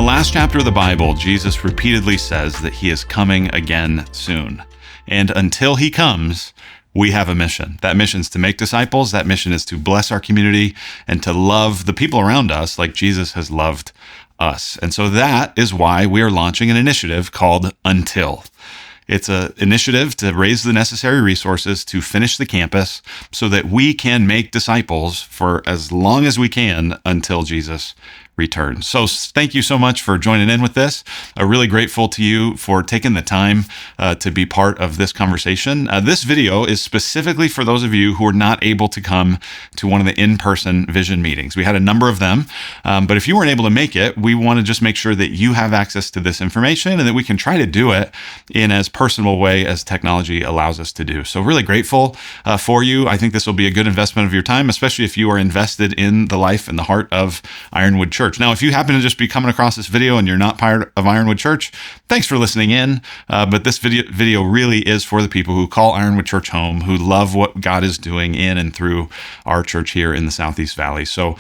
the last chapter of the Bible, Jesus repeatedly says that he is coming again soon. And until he comes, we have a mission. That mission is to make disciples. That mission is to bless our community and to love the people around us like Jesus has loved us. And so that is why we are launching an initiative called Until. It's an initiative to raise the necessary resources to finish the campus so that we can make disciples for as long as we can until Jesus returns. So thank you so much for joining in with this. Really grateful to you for taking the time to be part of this conversation. This video is specifically for those of you who are not able to come to one of the in-person vision meetings. We had a number of them, but if you weren't able to make it, we want to just make sure that you have access to this information and that we can try to do it in as personal way as technology allows us to do. So really grateful for you. I think this will be a good investment of your time, especially if you are invested in the life and the heart of Ironwood Church. Now, if you happen to just be coming across this video and you're not part of Ironwood Church, thanks for listening in. But this video really is for the people who call Ironwood Church home, who love what God is doing in and through our church here in the Southeast Valley. So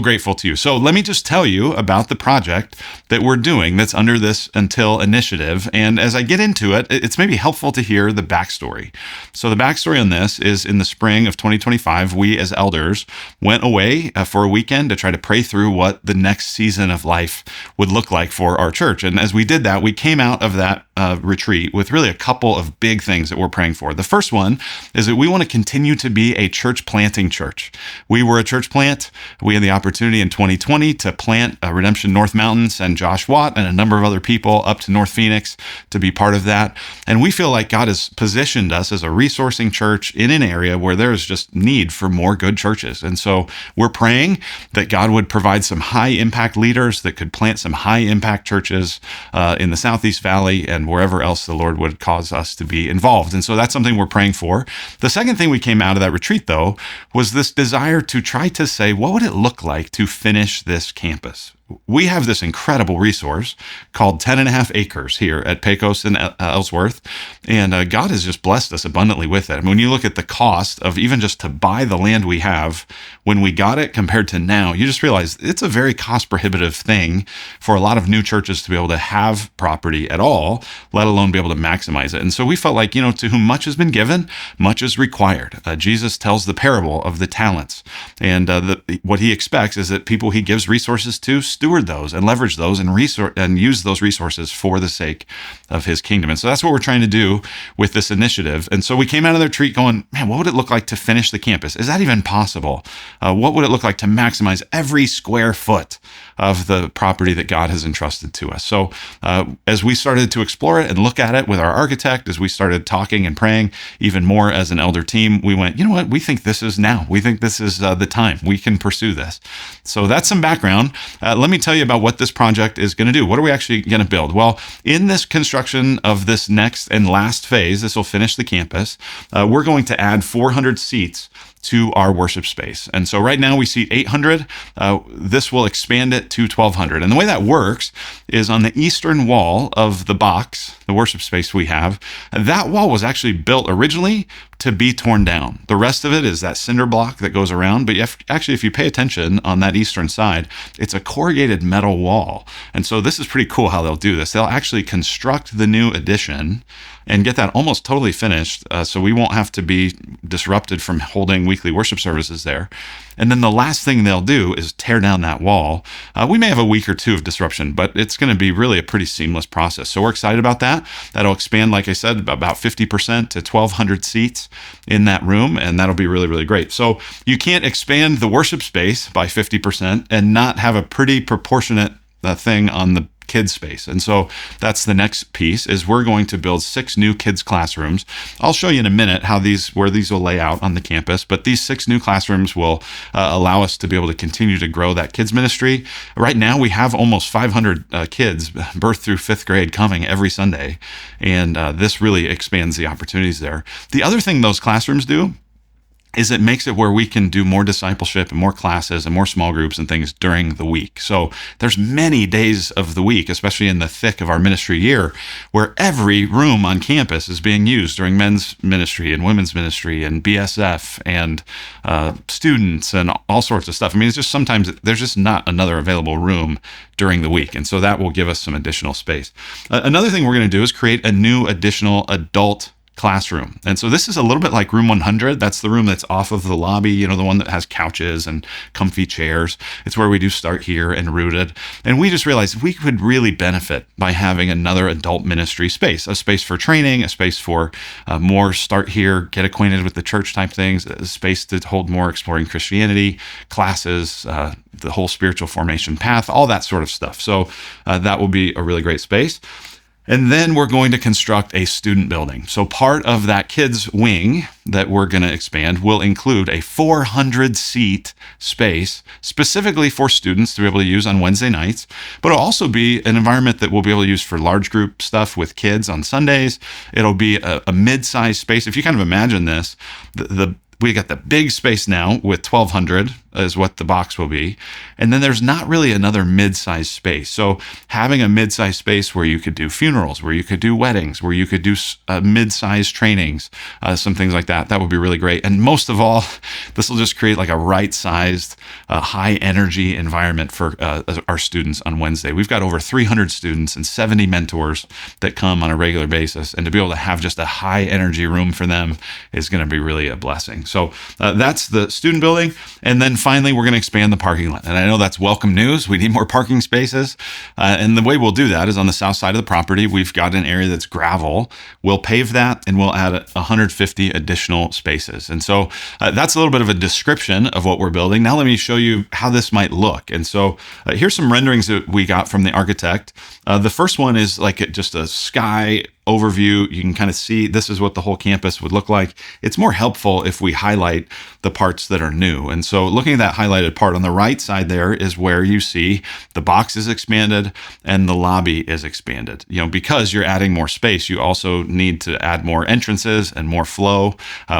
grateful to you. So let me just tell you about the project that we're doing that's under this Until initiative. And as I get into it, it's maybe helpful to hear the backstory. So the backstory on this is in the spring of 2025, we as elders went away for a weekend to try to pray through what the next season of life would look like for our church. And as we did that, we came out of that retreat with really a couple of big things that we're praying for. The first one is that we want to continue to be a church planting church. We were a church plant. We had the opportunity in 2020 to plant Redemption North Mountain, send Josh Watt and a number of other people up to North Phoenix to be part of that. And we feel like God has positioned us as a resourcing church in an area where there is just need for more good churches. And so we're praying that God would provide some high impact leaders that could plant some high impact churches in the Southeast Valley and wherever else the Lord would cause us to be involved. And so that's something we're praying for. The second thing we came out of that retreat, though, was this desire to try to say, what would it look like to finish this campus? We have this incredible resource called 10.5 acres here at Pecos and Ellsworth, and God has just blessed us abundantly with it. I mean, when you look at the cost of even just to buy the land we have when we got it compared to now, you just realize it's a very cost prohibitive thing for a lot of new churches to be able to have property at all, let alone be able to maximize it. And so we felt like, to whom much has been given, much is required. Jesus tells the parable of the talents, and what he expects is that people he gives resources to steward those and leverage those and use those resources for the sake of his kingdom. And so that's what we're trying to do with this initiative. And so we came out of the retreat going, man, what would it look like to finish the campus? Is that even possible? What would it look like to maximize every square foot of the property that God has entrusted to us? So as we started to explore it and look at it with our architect, as we started talking and praying even more as an elder team, we went, you know what? We think this is now. We think this is the time. We can pursue this. So that's some background. Let me tell you about what this project is going to do. What are we actually going to build? Well, in this construction of this next and last phase, this will finish the campus, we're going to add 400 seats to our worship space. And so right now we seat 800. This will expand it to 1,200. And the way that works is on the eastern wall of the box, the worship space we have, that wall was actually built originally to be torn down. The rest of it is that cinder block that goes around. But if you pay attention on that eastern side, it's a corrugated metal wall. And so this is pretty cool how they'll do this. They'll actually construct the new addition and get that almost totally finished, so we won't have to be disrupted from holding weekly worship services there. And then the last thing they'll do is tear down that wall. We may have a week or two of disruption, but it's going to be really a pretty seamless process. So we're excited about that. That'll expand, like I said, about 50% to 1,200 seats in that room, and that'll be really, really great. So you can't expand the worship space by 50% and not have a pretty proportionate thing on the kids space. And so that's the next piece, is we're going to build 6 new kids classrooms. I'll show you in a minute where these will lay out on the campus, but these 6 new classrooms will allow us to be able to continue to grow that kids ministry. Right now we have almost 500 kids birth through 5th grade coming every Sunday, and this really expands the opportunities there. The other thing those classrooms do is it makes it where we can do more discipleship and more classes and more small groups and things during the week. So there's many days of the week, especially in the thick of our ministry year, where every room on campus is being used during men's ministry and women's ministry and BSF and students and all sorts of stuff. I mean, it's just sometimes there's just not another available room during the week. And so that will give us some additional space. Another thing we're going to do is create a new additional adult classroom. And so this is a little bit like room 100. That's the room that's off of the lobby, you know, the one that has couches and comfy chairs. It's where we do Start Here and Rooted. And we just realized we could really benefit by having another adult ministry space, a space for training, a space for more Start Here, get acquainted with the church type things, a space to hold more Exploring Christianity classes, the whole spiritual formation path, all that sort of stuff. So that will be a really great space. And then we're going to construct a student building. So part of that kids wing that we're going to expand will include a 400-seat space specifically for students to be able to use on Wednesday nights, but it'll also be an environment that we'll be able to use for large group stuff with kids on Sundays. It'll be a mid-sized space. If you kind of imagine this, we got the big space now with 1,200 is what the box will be. And then there's not really another mid-sized space. So having a mid-sized space where you could do funerals, where you could do weddings, where you could do mid-sized trainings, some things like that, that would be really great. And most of all, this will just create like a right-sized, high energy environment for our students on Wednesday. We've got over 300 students and 70 mentors that come on a regular basis. And to be able to have just a high energy room for them is going to be really a blessing. So that's the student building. And then finally, we're going to expand the parking lot. And I know that's welcome news. We need more parking spaces. And the way we'll do that is on the south side of the property, we've got an area that's gravel. We'll pave that and we'll add 150 additional spaces. And so that's a little bit of a description of what we're building. Now let me show you how this might look. And so here's some renderings that we got from the architect. The first one is like just a sky overview. You can kind of see this is what the whole campus would look like. It's more helpful if we highlight the parts that are new. And so looking at that highlighted part on the right side there is where you see the box is expanded and the lobby is expanded. You know, because you're adding more space, you also need to add more entrances and more flow.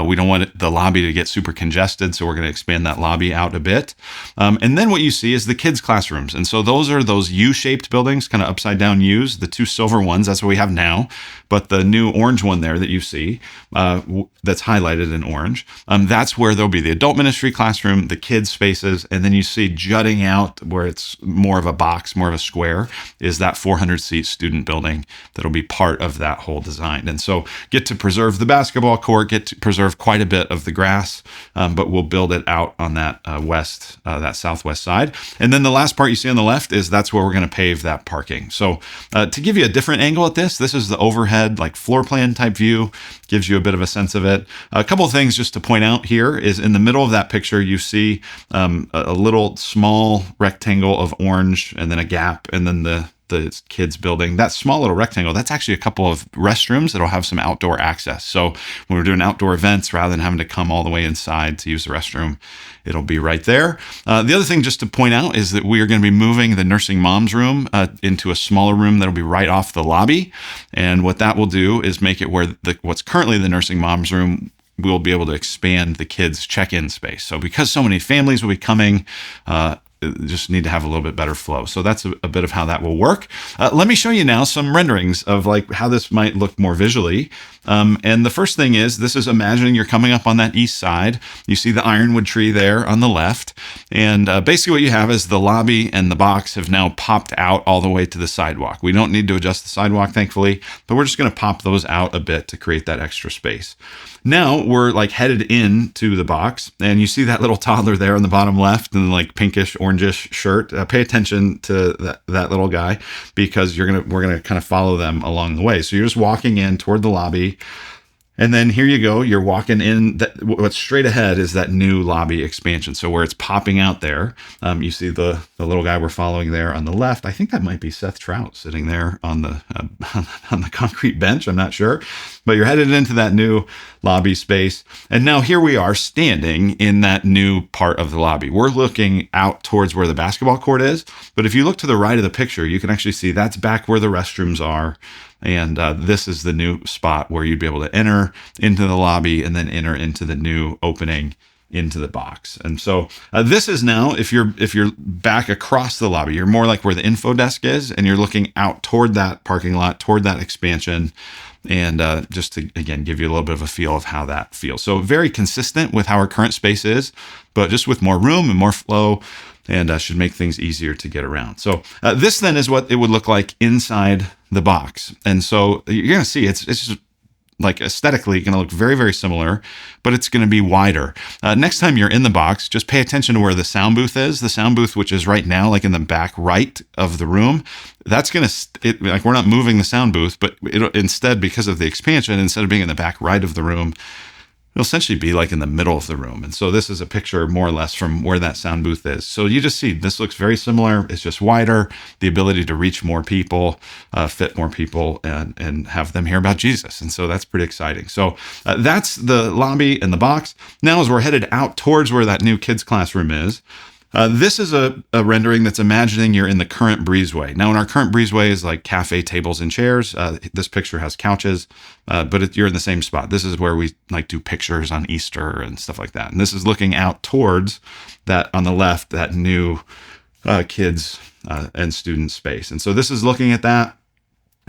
We don't want the lobby to get super congested, so we're going to expand that lobby out a bit. And then what you see is the kids' classrooms. And so those are those U-shaped buildings, kind of upside down U's, the two silver ones. That's what we have now. But the new orange one there that you see that's highlighted in orange, that's where there'll be the adult ministry classroom, the kids spaces, and then you see jutting out where it's more of a box, more of a square, is that 400-seat student building that'll be part of that whole design. And so get to preserve the basketball court, get to preserve quite a bit of the grass, but we'll build it out on that that southwest side. And then the last part you see on the left is that's where we're going to pave that parking. So to give you a different angle at this is the overhead like floor plan type view, gives you a bit of a sense of it. A couple of things just to point out here is in the middle of that picture, you see a little small rectangle of orange and then a gap and then the kids building. That small little rectangle, that's actually a couple of restrooms that'll have some outdoor access. So when we're doing outdoor events, rather than having to come all the way inside to use the restroom, it'll be right there. The other thing just to point out is that we are going to be moving the nursing mom's room into a smaller room that'll be right off the lobby. And what that will do is make it where what's currently the nursing mom's room, we'll be able to expand the kids' check-in space. So because so many families will be coming, just need to have a little bit better flow. So that's a bit of how that will work. Let me show you now some renderings of like how this might look more visually. And the first thing is, this is imagining you're coming up on that east side. You see the Ironwood tree there on the left. And basically what you have is the lobby and the box have now popped out all the way to the sidewalk. We don't need to adjust the sidewalk, thankfully, but we're just going to pop those out a bit to create that extra space. Now we're like headed into the box, and you see that little toddler there on the bottom left in like pinkish, orangish shirt. Pay attention to that little guy, because we're gonna kind of follow them along the way. So you're just walking in toward the lobby. And then here you go, you're walking in, what's straight ahead is that new lobby expansion. So where it's popping out there, you see the little guy we're following there on the left. I think that might be Seth Trout sitting there on the concrete bench, I'm not sure. But you're headed into that new lobby space. And now here we are standing in that new part of the lobby. We're looking out towards where the basketball court is. But if you look to the right of the picture, you can actually see that's back where the restrooms are. And this is the new spot where you'd be able to enter into the lobby and then enter into the new opening into the box. And so this is now, if you're back across the lobby, you're more like where the info desk is, and you're looking out toward that parking lot, toward that expansion. And just to, again, give you a little bit of a feel of how that feels. So very consistent with how our current space is, but just with more room and more flow, and should make things easier to get around. So this then is what it would look like inside the box. And so you're going to see it's just like aesthetically going to look very, very similar, but it's going to be wider. Next time you're in the box, just pay attention to where the sound booth is. The sound booth, which is right now, like in the back right of the room, that's going to, like we're not moving the sound booth, but instead, because of the expansion, instead of being in the back right of the room, it'll essentially be like in the middle of the room. And so this is a picture more or less from where that sound booth is. So you just see this looks very similar. It's just wider, the ability to reach more people, fit more people, and have them hear about Jesus. And so that's pretty exciting. So that's the lobby and the box. Now, as we're headed out towards where that new kids classroom is, this is a rendering that's imagining you're in the current breezeway. Now, in our current breezeway is like cafe tables and chairs. This picture has couches, but you're in the same spot. This is where we like do pictures on Easter and stuff like that. And this is looking out towards that on the left, that new kids and student space. And so this is looking at that.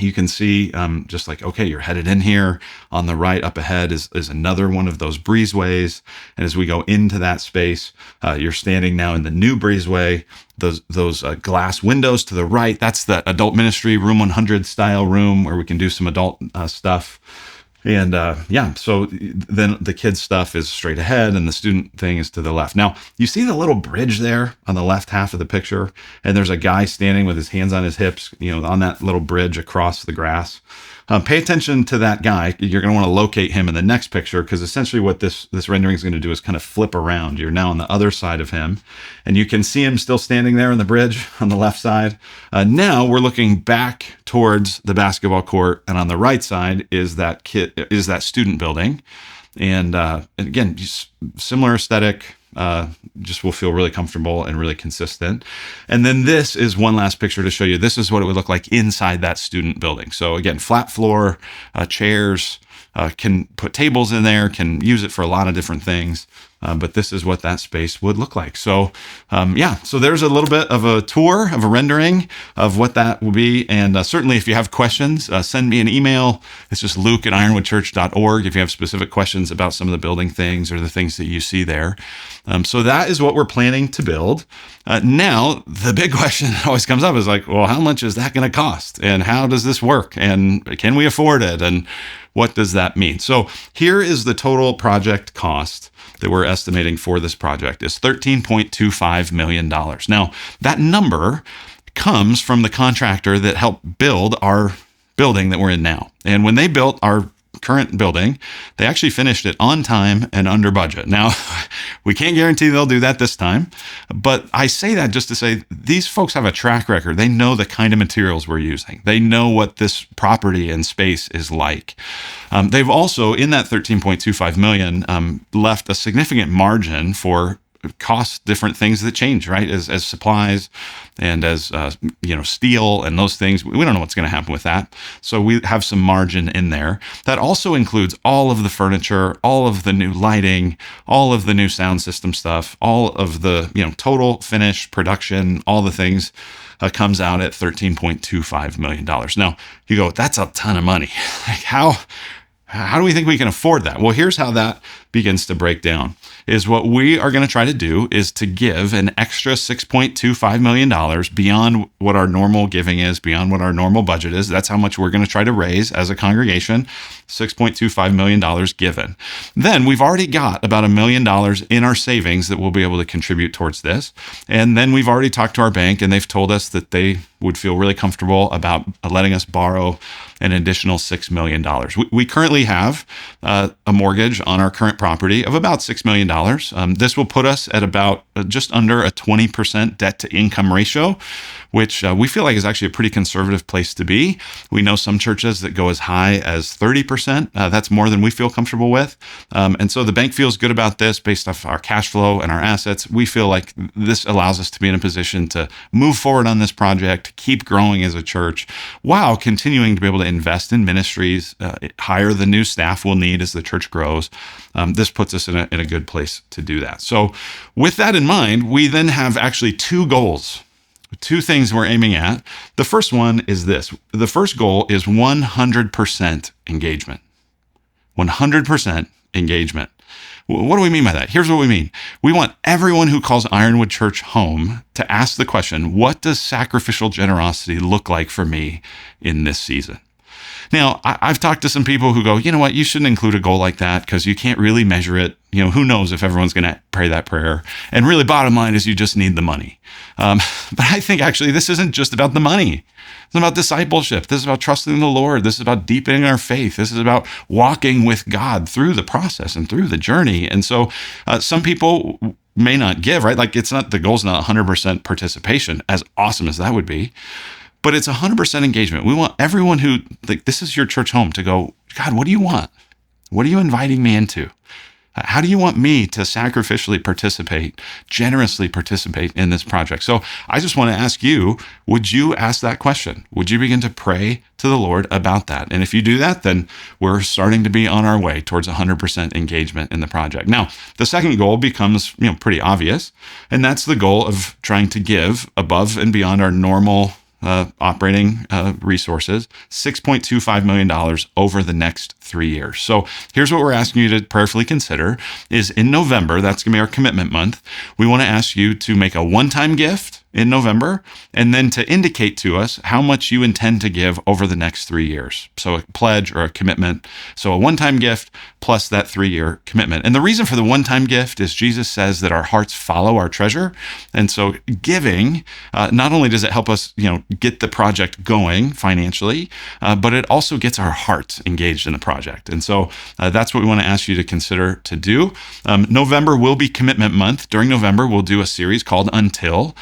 You can see just like, okay, you're headed in here. On the right up ahead is another one of those breezeways. And as we go into that space, you're standing now in the new breezeway. Those glass windows to the right, that's the adult ministry, room 100 style room where we can do some adult stuff. And so then the kids stuff is straight ahead and the student thing is to the left. Now, you see the little bridge there on the left half of the picture, and there's a guy standing with his hands on his hips, on that little bridge across the grass. Pay attention to that guy. You're going to want to locate him in the next picture, because essentially what this rendering is going to do is kind of flip around. You're now on the other side of him, and you can see him still standing there on the bridge on the left side. Now we're looking back towards the basketball court, and on the right side is that student building. And again, just similar aesthetic. Just will feel really comfortable and really consistent. And then this is one last picture to show you. This is what it would look like inside that student building. So again, flat floor, chairs, can put tables in there, can use it for a lot of different things. But this is what that space would look like. So so there's a little bit of a tour of a rendering of what that will be. And certainly if you have questions, send me an email. It's just luke@ironwoodchurch.org if you have specific questions about some of the building things or the things that you see there. So that is what we're planning to build. Now, the big question that always comes up is like, well, how much is that going to cost? And how does this work? And can we afford it? And what does that mean? So here is the total project cost that we're estimating for this project is $13.25 million. Now, that number comes from the contractor that helped build our building that we're in now. And when they built our current building, they actually finished it on time and under budget. Now, we can't guarantee they'll do that this time, but I say that just to say these folks have a track record. They know the kind of materials we're using. They know what this property and space is like. They've also, in that $13.25 million, left a significant margin for cost different things that change, right? As supplies and as, steel and those things. We don't know what's going to happen with that. So we have some margin in there. That also includes all of the furniture, all of the new lighting, all of the new sound system stuff, all of the, total finish production, all the things comes out at $13.25 million. Now you go, that's a ton of money. Like how do we think we can afford that? Well, here's how that begins to break down. Is what we are going to try to do is to give an extra $6.25 million beyond what our normal giving is, beyond what our normal budget is. That's how much we're going to try to raise as a congregation, $6.25 million given. Then we've already got about $1 million in our savings that we'll be able to contribute towards this. And then we've already talked to our bank, and they've told us that they would feel really comfortable about letting us borrow an additional $6 million. We currently have a mortgage on our current current property of about $6 million. This will put us at about just under a 20% debt to income ratio, which we feel like is actually a pretty conservative place to be. We know some churches that go as high as 30%. That's more than we feel comfortable with. And so the bank feels good about this based off our cash flow and our assets. We feel like this allows us to be in a position to move forward on this project, keep growing as a church, while continuing to be able to invest in ministries, hire the new staff we'll need as the church grows. This puts us in a good place to do that. So with that in mind, we then have actually two goals, two things we're aiming at. The first one is this. The first goal is 100% engagement. 100% engagement. What do we mean by that? Here's what we mean. We want everyone who calls Ironwood Church home to ask the question, what does sacrificial generosity look like for me in this season? Now, I've talked to some people who go, you know what, you shouldn't include a goal like that because you can't really measure it. You know, who knows if everyone's going to pray that prayer. And really, bottom line is you just need the money. But I think actually this isn't just about the money. It's about discipleship. This is about trusting the Lord. This is about deepening our faith. This is about walking with God through the process and through the journey. And so some people may not give, right? Like the goal's not 100% participation, as awesome as that would be. But it's 100% engagement. We want everyone who, like, this is your church home to go, God, what do you want? What are you inviting me into? How do you want me to sacrificially participate, generously participate in this project? So I just want to ask you, would you ask that question? Would you begin to pray to the Lord about that? And if you do that, then we're starting to be on our way towards 100% engagement in the project. Now, the second goal becomes, pretty obvious, and that's the goal of trying to give above and beyond our normal operating resources, $6.25 million over the next 3 years. So here's what we're asking you to prayerfully consider is in November, that's going to be our commitment month. We want to ask you to make a one-time gift in November, and then to indicate to us how much you intend to give over the next 3 years. So a pledge or a commitment. So a one-time gift plus that 3-year commitment. And the reason for the one-time gift is Jesus says that our hearts follow our treasure. And so giving, not only does it help us, get the project going financially, but it also gets our hearts engaged in the project. And so that's what we want to ask you to consider to do. November will be commitment month. During November, we'll do a series called Until.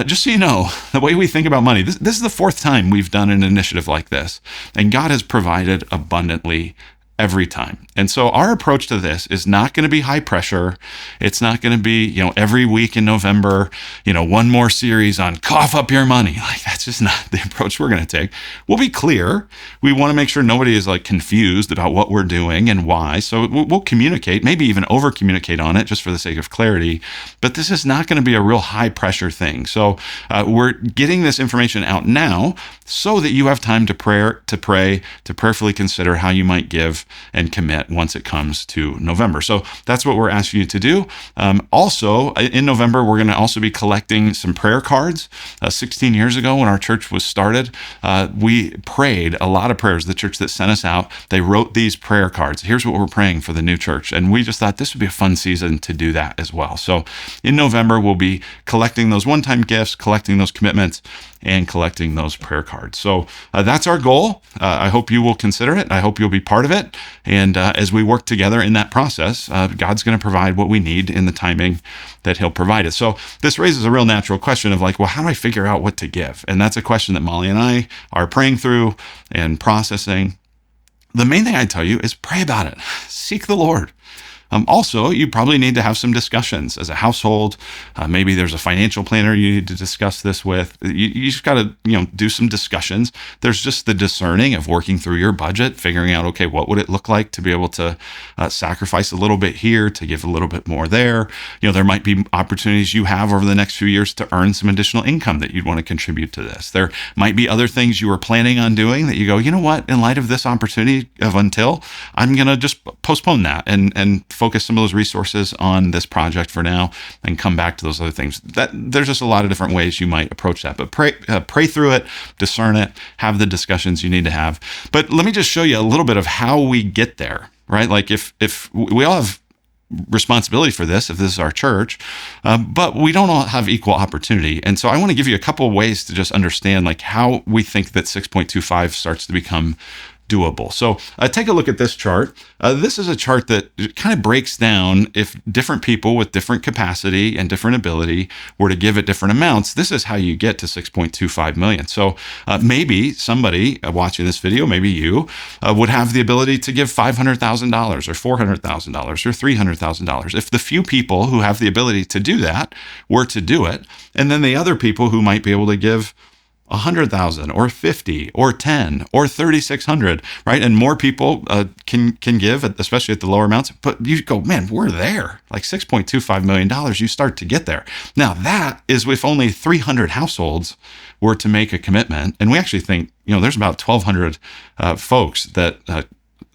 Just so you know, the way we think about money, this is the fourth time we've done an initiative like this, and God has provided abundantly every time. And so our approach to this is not going to be high pressure. It's not going to be, every week in November, one more series on cough up your money. Like, that's just not the approach we're going to take. We'll be clear. We want to make sure nobody is confused about what we're doing and why. So we'll communicate, maybe even over communicate on it just for the sake of clarity. But this is not going to be a real high pressure thing. So we're getting this information out now so that you have time to pray, to prayerfully consider how you might give and commit once it comes to November. So that's what we're asking you to do. Also, in November, we're going to also be collecting some prayer cards. 16 years ago, when our church was started, we prayed a lot of prayers. The church that sent us out, they wrote these prayer cards. Here's what we're praying for the new church. And we just thought this would be a fun season to do that as well. So in November, we'll be collecting those one-time gifts, collecting those commitments, and collecting those prayer cards. So that's our goal. I hope you will consider it. I hope you'll be part of it. And as we work together in that process, God's going to provide what we need in the timing that he'll provide it. So this raises a real natural question of well, how do I figure out what to give? And that's a question that Molly and I are praying through and processing. The main thing I tell you is pray about it. Seek the Lord. Also, you probably need to have some discussions as a household. Maybe there's a financial planner you need to discuss this with. You just got to, do some discussions. There's just the discerning of working through your budget, figuring out, okay, what would it look like to be able to sacrifice a little bit here, to give a little bit more there. There might be opportunities you have over the next few years to earn some additional income that you'd want to contribute to this. There might be other things you were planning on doing that you go, you know what, in light of this opportunity of Until, I'm going to just postpone that and focus some of those resources on this project for now and come back to those other things. There's just a lot of different ways you might approach that, but pray through it, discern it, have the discussions you need to have. But let me just show you a little bit of how we get there, right? If we all have responsibility for this, if this is our church, but we don't all have equal opportunity. And so I want to give you a couple of ways to just understand how we think that 6.25 starts to become doable. So take a look at this chart. This is a chart that kind of breaks down if different people with different capacity and different ability were to give at different amounts. This is how you get to 6.25 million. So maybe somebody watching this video, maybe you, would have the ability to give $500,000 or $400,000 or $300,000. If the few people who have the ability to do that were to do it, and then the other people who might be able to give 100,000 or 50 or 10 or 3,600, right? And more people can give, especially at the lower amounts. But you go, man, we're there. Like $6.25 million, you start to get there. Now that is if only 300 households were to make a commitment. And we actually think, there's about 1,200 folks that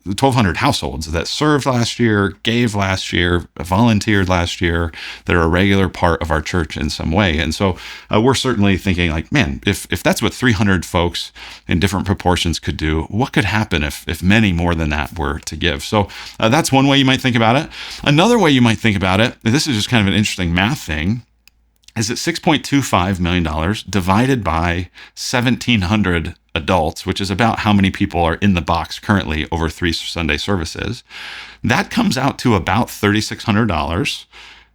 1,200 households that served last year, gave last year, volunteered last year, that are a regular part of our church in some way. And so we're certainly thinking like, man, if that's what 300 folks in different proportions could do, what could happen if many more than that were to give? So that's one way you might think about it. Another way you might think about it, this is just kind of an interesting math thing, is that $6.25 million divided by 1,700 adults, which is about how many people are in the box currently over 3 Sunday services, that comes out to about $3,600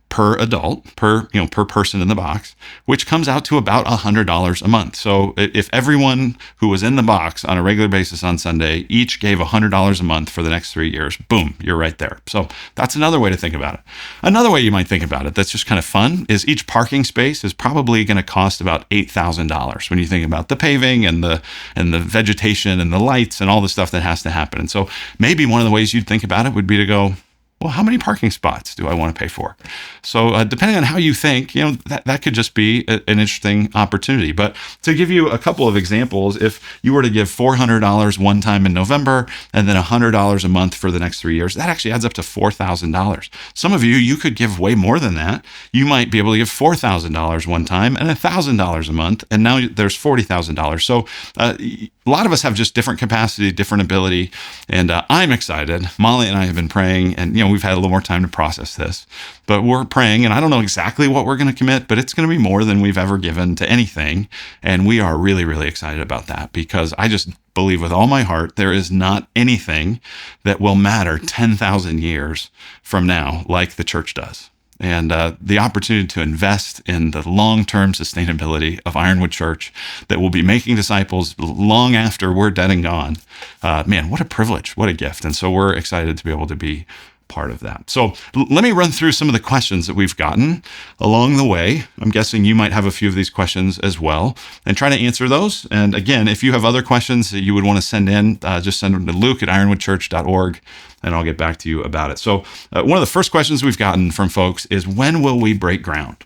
per adult, per person in the box, which comes out to about $100 a month. So if everyone who was in the box on a regular basis on Sunday each gave $100 a month for the next 3 years, boom, you're right there. So that's another way to think about it. Another way you might think about it that's just kind of fun is each parking space is probably going to cost about $8,000 when you think about the paving and the vegetation and the lights and all the stuff that has to happen. And so maybe one of the ways you'd think about it would be to go, well, how many parking spots do I want to pay for? So depending on how you think, that could just be an interesting opportunity. But to give you a couple of examples, if you were to give $400 one time in November and then $100 a month for the next 3 years, that actually adds up to $4,000. Some of you could give way more than that. You might be able to give $4,000 one time and $1,000 a month, and now there's $40,000. So a lot of us have just different capacity, different ability, and I'm excited. Molly and I have been praying, and we've had a little more time to process this, but we're praying, and I don't know exactly what we're going to commit, but it's going to be more than we've ever given to anything, and we are really, really excited about that because I just believe with all my heart there is not anything that will matter 10,000 years from now like the church does. And the opportunity to invest in the long-term sustainability of Ironwood Church that will be making disciples long after we're dead and gone. Man, what a privilege, what a gift. And so we're excited to be able to be part of that. So let me run through some of the questions that we've gotten along the way. I'm guessing you might have a few of these questions as well, and try to answer those. And again, if you have other questions that you would want to send in, just send them to luke@ironwoodchurch.org, and I'll get back to you about it. So one of the first questions we've gotten from folks is, when will we break ground?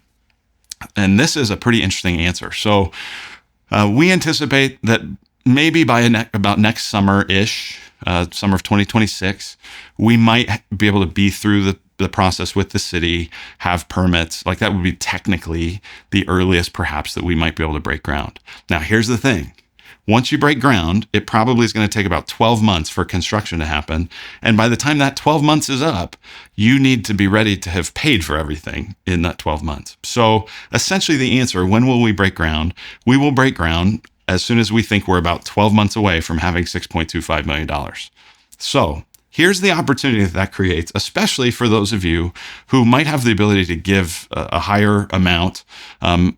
And this is a pretty interesting answer. So we anticipate that maybe by about next summer-ish, summer of 2026, we might be able to be through the process with the city, have permits. Like that would be technically the earliest perhaps that we might be able to break ground. Now, here's the thing. Once you break ground, it probably is going to take about 12 months for construction to happen. And by the time that 12 months is up, you need to be ready to have paid for everything in that 12 months. So essentially the answer, when will we break ground? We will break ground as soon as we think we're about 12 months away from having $6.25 million. So here's the opportunity that creates, especially for those of you who might have the ability to give a higher amount,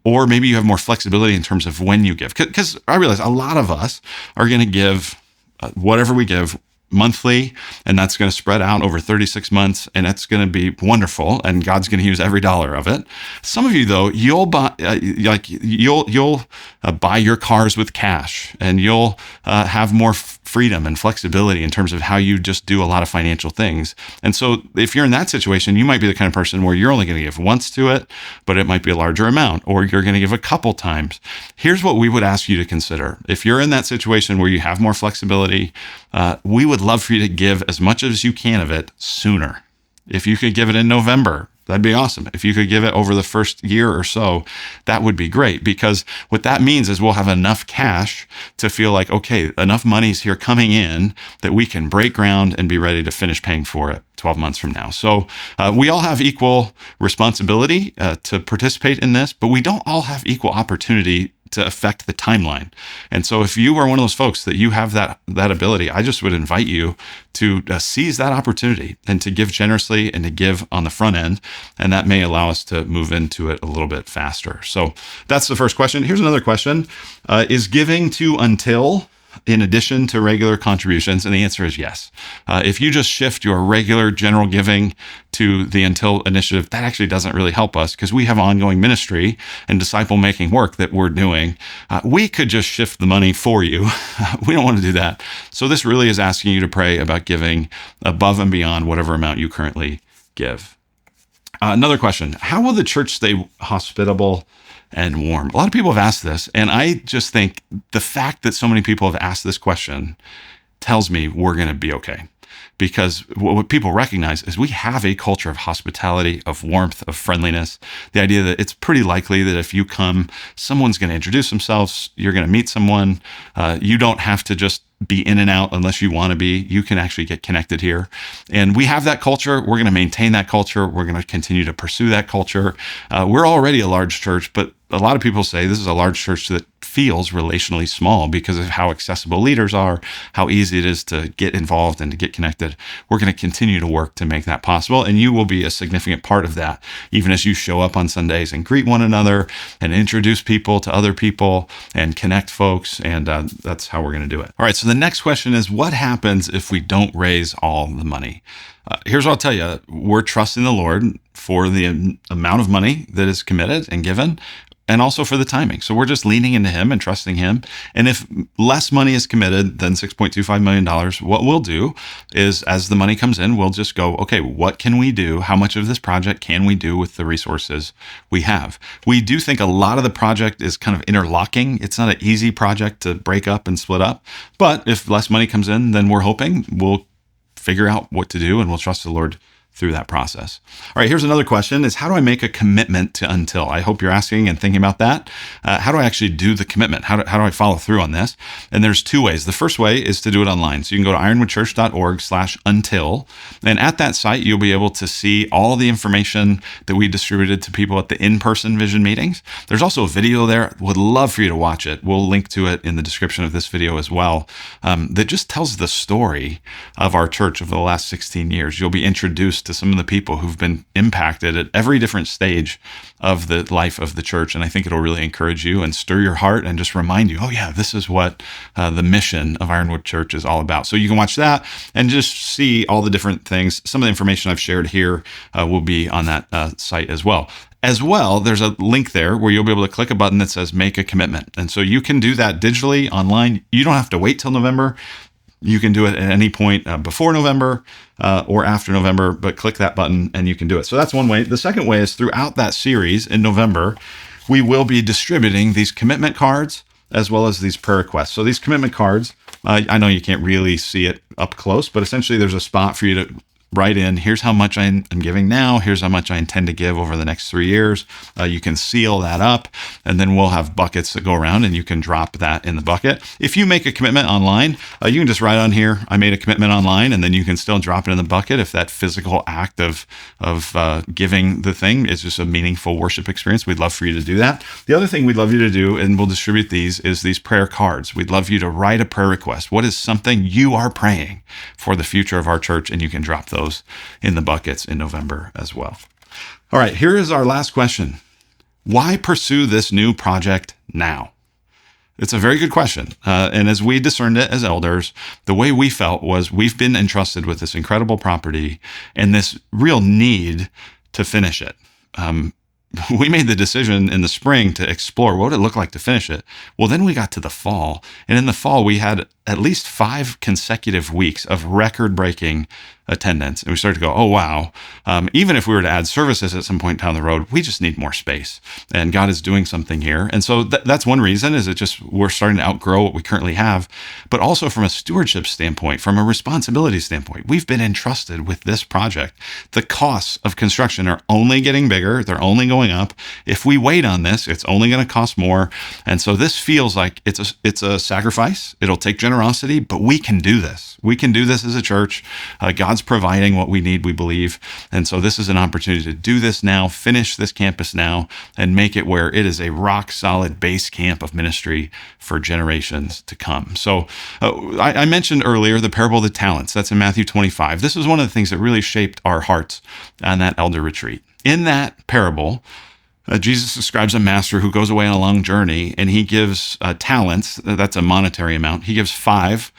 or maybe you have more flexibility in terms of when you give. Because I realize a lot of us are going to give whatever we give monthly, and that's going to spread out over 36 months, and that's going to be wonderful, and God's going to use every dollar of it. Some of you, though, you'll buy buy your cars with cash, and you'll have more freedom and flexibility in terms of how you just do a lot of financial things. And so if you're in that situation, you might be the kind of person where you're only going to give once to it, but it might be a larger amount, or you're going to give a couple times. Here's what we would ask you to consider. If you're in that situation where you have more flexibility, we would love for you to give as much as you can of it sooner. If you could give it in November, that'd be awesome. If you could give it over the first year or so, that would be great, because what that means is we'll have enough cash to feel like, okay, enough money's here coming in that we can break ground and be ready to finish paying for it 12 months from now. So we all have equal responsibility to participate in this, but we don't all have equal opportunity to affect the timeline. And so if you are one of those folks that you have that ability, I just would invite you to seize that opportunity and to give generously and to give on the front end. And that may allow us to move into it a little bit faster. So that's the first question. Here's another question. Is giving to Until in addition to regular contributions? And the answer is yes. If you just shift your regular general giving to the Until initiative, that actually doesn't really help us because we have ongoing ministry and disciple making work that we're doing. We could just shift the money for you. We don't want to do that. So this really is asking you to pray about giving above and beyond whatever amount you currently give. Another question. How will the church stay hospitable and warm? A lot of people have asked this, and I just think the fact that so many people have asked this question tells me we're going to be okay. Because what people recognize is we have a culture of hospitality, of warmth, of friendliness. The idea that it's pretty likely that if you come, someone's going to introduce themselves, you're going to meet someone. You don't have to just be in and out unless you want to be. You can actually get connected here. And we have that culture. We're going to maintain that culture. We're going to continue to pursue that culture. We're already a large church, but a lot of people say this is a large church that feels relationally small because of how accessible leaders are, how easy it is to get involved and to get connected. We're going to continue to work to make that possible, and you will be a significant part of that, even as you show up on Sundays and greet one another and introduce people to other people and connect folks, and that's how we're going to do it. All right, so the next question is, what happens if we don't raise all the money? Here's what I'll tell you. We're trusting the Lord for the amount of money that is committed and given, and also for the timing. So we're just leaning into him and trusting him. And if less money is committed than $6.25 million, what we'll do is, as the money comes in, we'll just go, okay, what can we do? How much of this project can we do with the resources we have? We do think a lot of the project is kind of interlocking. It's not an easy project to break up and split up. But if less money comes in, then we're hoping we'll figure out what to do, and we'll trust the Lord through that process. All right, here's another question is, how do I make a commitment to Until? I hope you're asking and thinking about that. How do I actually do the commitment? How do I follow through on this? And there's two ways. The first way is to do it online. So you can go to ironwoodchurch.org/until. And at that site, you'll be able to see all the information that we distributed to people at the in-person vision meetings. There's also a video there. Would love for you to watch it. We'll link to it in the description of this video as well. That just tells the story of our church over the last 16 years. You'll be introduced to some of the people who've been impacted at every different stage of the life of the church. And I think it'll really encourage you and stir your heart and just remind you, oh yeah, this is what the mission of Ironwood Church is all about. So you can watch that and just see all the different things. Some of the information I've shared here will be on that site as well. As well, there's a link there where you'll be able to click a button that says make a commitment. And so you can do that digitally online. You don't have to wait till November. You can do it at any point before November or after November, but click that button and you can do it. So that's one way. The second way is throughout that series in November, we will be distributing these commitment cards as well as these prayer requests. So these commitment cards, I know you can't really see it up close, but essentially there's a spot for you to write in, here's how much I'm giving now, here's how much I intend to give over the next 3 years. You can seal that up, and then we'll have buckets that go around, and you can drop that in the bucket. If you make a commitment online, you can just write on here, I made a commitment online, and then you can still drop it in the bucket if that physical act of giving the thing is just a meaningful worship experience. We'd love for you to do that. The other thing we'd love you to do, and we'll distribute these, is these prayer cards. We'd love you to write a prayer request. What is something you are praying for the future of our church? And you can drop those in the buckets in November as well. All right, here is our last question. Why pursue this new project now? It's a very good question. And as we discerned it as elders, the way we felt was we've been entrusted with this incredible property and this real need to finish it. We made the decision in the spring to explore what would it look like to finish it. Well, then we got to the fall. And in the fall, we had at least 5 consecutive weeks of record-breaking attendance. And we started to go, oh, wow. Even if we were to add services at some point down the road, we just need more space. And God is doing something here. And so that's one reason, is it just we're starting to outgrow what we currently have. But also from a stewardship standpoint, from a responsibility standpoint, we've been entrusted with this project. The costs of construction are only getting bigger. They're only going up. If we wait on this, it's only going to cost more. And so this feels like it's a sacrifice. It'll take generosity. generosity, but we can do this. We can do this as a church. God's providing what we need, we believe. And so this is an opportunity to do this now, finish this campus now, and make it where it is a rock solid base camp of ministry for generations to come. So I mentioned earlier the parable of the talents. That's in Matthew 25. This is one of the things that really shaped our hearts on that elder retreat. In that parable, Jesus describes a master who goes away on a long journey, and he gives talents. That's a monetary amount. He gives 5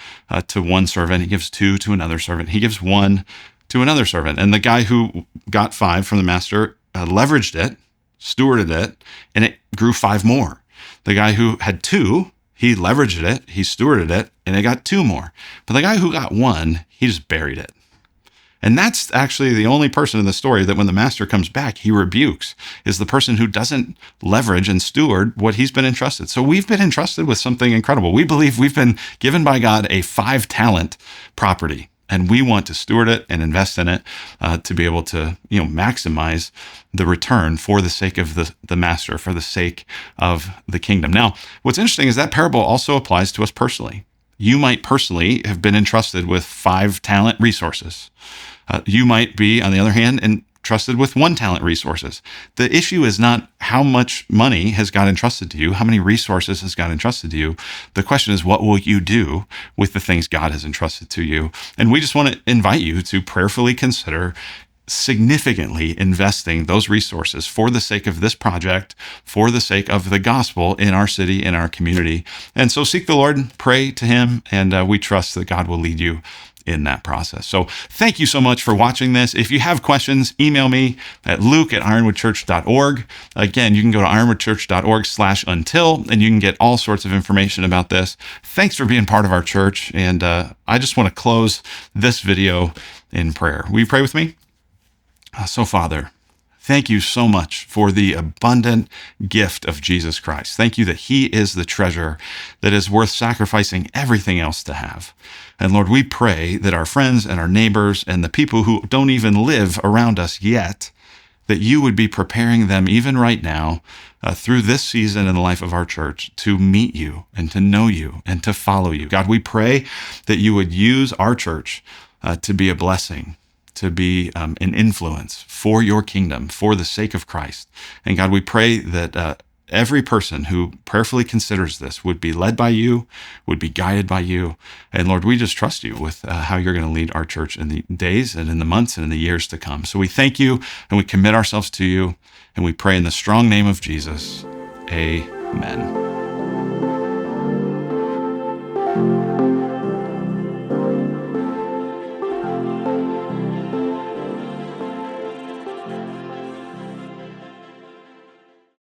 to one servant. He gives 2 to another servant. He gives 1 to another servant. And the guy who got 5 from the master leveraged it, stewarded it, and it grew 5 more. The guy who had 2, he leveraged it, he stewarded it, and it got 2 more. But the guy who got 1, he just buried it. And that's actually the only person in the story that when the master comes back, he rebukes, is the person who doesn't leverage and steward what he's been entrusted. So we've been entrusted with something incredible. We believe we've been given by God a 5-talent property, and we want to steward it and invest in it to be able to, maximize the return for the sake of the master, for the sake of the kingdom. Now, what's interesting is that parable also applies to us personally. You might personally have been entrusted with 5 talent resources. You might be, on the other hand, entrusted with 1 talent resources. The issue is not how much money has God entrusted to you, how many resources has God entrusted to you. The question is, what will you do with the things God has entrusted to you? And we just want to invite you to prayerfully consider significantly investing those resources for the sake of this project, for the sake of the gospel in our city, in our community. And so seek the Lord, pray to him, and we trust that God will lead you in that process. So thank you so much for watching this. If you have questions, email me at luke@ironwoodchurch.org. Again, you can go to ironwoodchurch.org/until, and you can get all sorts of information about this. Thanks for being part of our church. And I just want to close this video in prayer. Will you pray with me? So Father, thank you so much for the abundant gift of Jesus Christ. Thank you that he is the treasure that is worth sacrificing everything else to have. And Lord, we pray that our friends and our neighbors and the people who don't even live around us yet, that you would be preparing them even right now through this season in the life of our church to meet you and to know you and to follow you. God, we pray that you would use our church to be a blessing, to be an influence for your kingdom, for the sake of Christ. And God, we pray that every person who prayerfully considers this would be led by you, would be guided by you. And Lord, we just trust you with how you're going to lead our church in the days and in the months and in the years to come. So we thank you and we commit ourselves to you, and we pray in the strong name of Jesus. Amen.